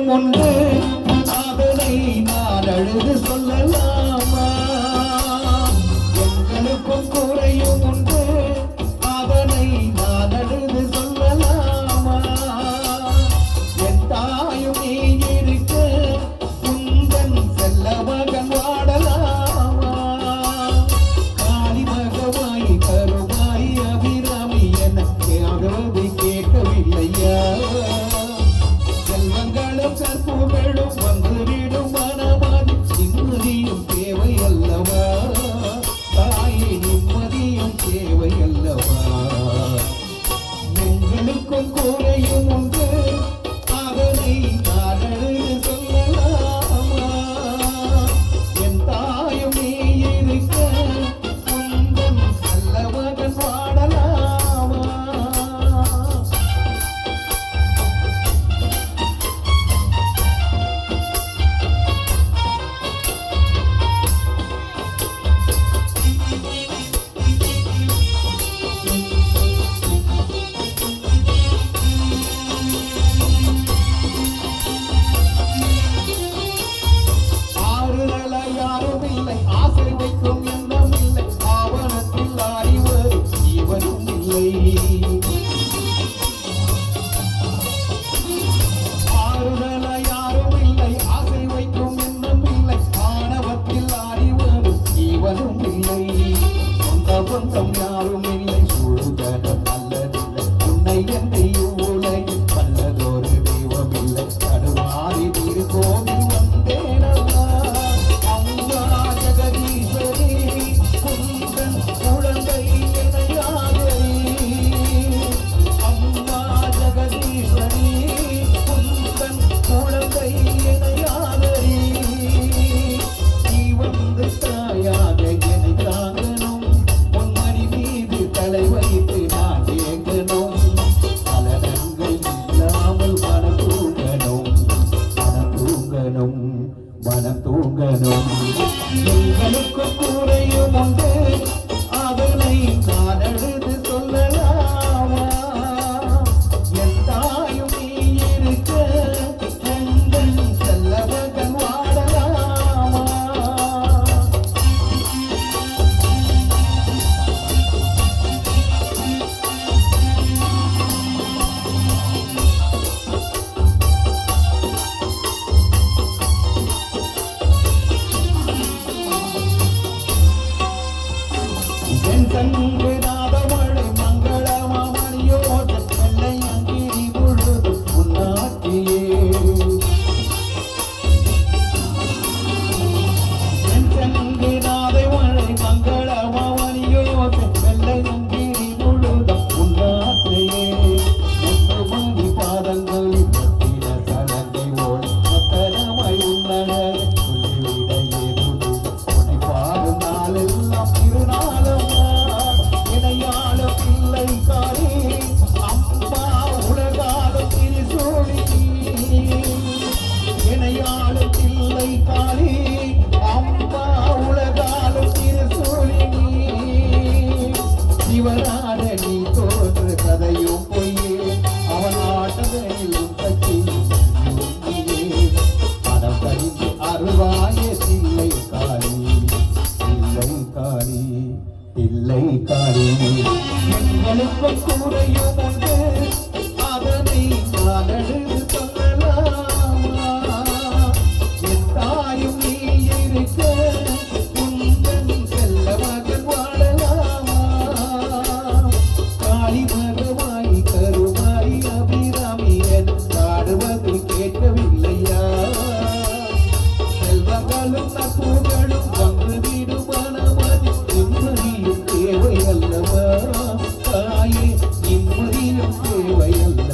குறையும் உண்டு அதனை நான் அழுது சொல்லலாமா எங்களுக்கும் குறையும் உண்டு அதனை நான் அழுது சொல்லலாமா என் தாயும் நீ இருக்க உந்தன் செல்ல மகன் வாடலாமா காளி மகமாய் கருமாய் அபிராமி எனக்கு ஆகவே கேட்கவில்லையா செல்வங்களும் கற்புகளும் வந்துவிடும் மனமாதி நிம்மதியும் தேவை அல்லவா தாயே நிம்மதியும் தேவை அல்லவா எங்களுக்கும் குறையும் உண்டு அதனை நான் சொல்லலாமா என் தாயும் நீ இருக்க உந்தன் நல்ல மகன் வாடலாமா யாரும் இல்லை ஆசை வைக்கும் எண்ணம் இல்லை ஆவணத்தில் அறிவது ஜீவனும் இல்லை ஆறுதல யாரும் இல்லை ஆசை வைக்கும் எண்ணம் இல்லை ஆணவத்தில் அறிவது ஜீவனும் இல்லை சொந்த பந்தம் யாரும் இல்லை சூழ்தனம் அல்லதில்லை உன்னை என்று உலகில் வல்லதொரு தெய்வம் இல்லை கடுமாறி திருக்கோவில் மனம் தூங்கணும் எங்களுக்கு குறையும் உண்டு அதனை நான் அழுது சொல்லலாமா என் தாயும் நீ இருக்க உங்கள் செல்ல மகன் வாடலாமா கண்டு நாதமழை மங்களமாமணியோட வெள்ளை அங்கிரி முழுது உன்னாட்டியே கண்டு நாதமழை மங்களமாமணியோட வெள்ளை அங்கிரி முழுது உன்னாட்டியே மணி பாதங்களில் பத்திர சலங்கை ஓடி மத்தனமாய் உன்னழகை சொல்லிவிட ஏதுடு உன்னை பாடும் நாளெல்லாம் திருநாளம் பிள்ளை காரி அம்மா உலகாலும் திருசூழி இணையாள பிள்ளை காரி அம்மா உலகாலும் திருசூழி சிவனான நீ தோற்று கதையும் பொய்யே அவன் ஆட்டதையிலும் சக்தியும் மனம் கழிந்து அருவாய சில்லை காரி இல்லை காரி எங்களுக்கும் கூறையும் உண்டு அதனை நான் அழுது சொல்லலாமா என் தாயும் நீ இருக்க உந்தன் செல்ல மகன் வாழலாமா காளி மகமாய் கருமாய் அபிராமி என் பாடுவது கேட்கவில்லையா செல்வங்களும் நட்புகளும் வந்து விடும் மனமதி நிம்மதியும் தேவை அல்லவா தாயே நிம்மதியும் தேவை அல்ல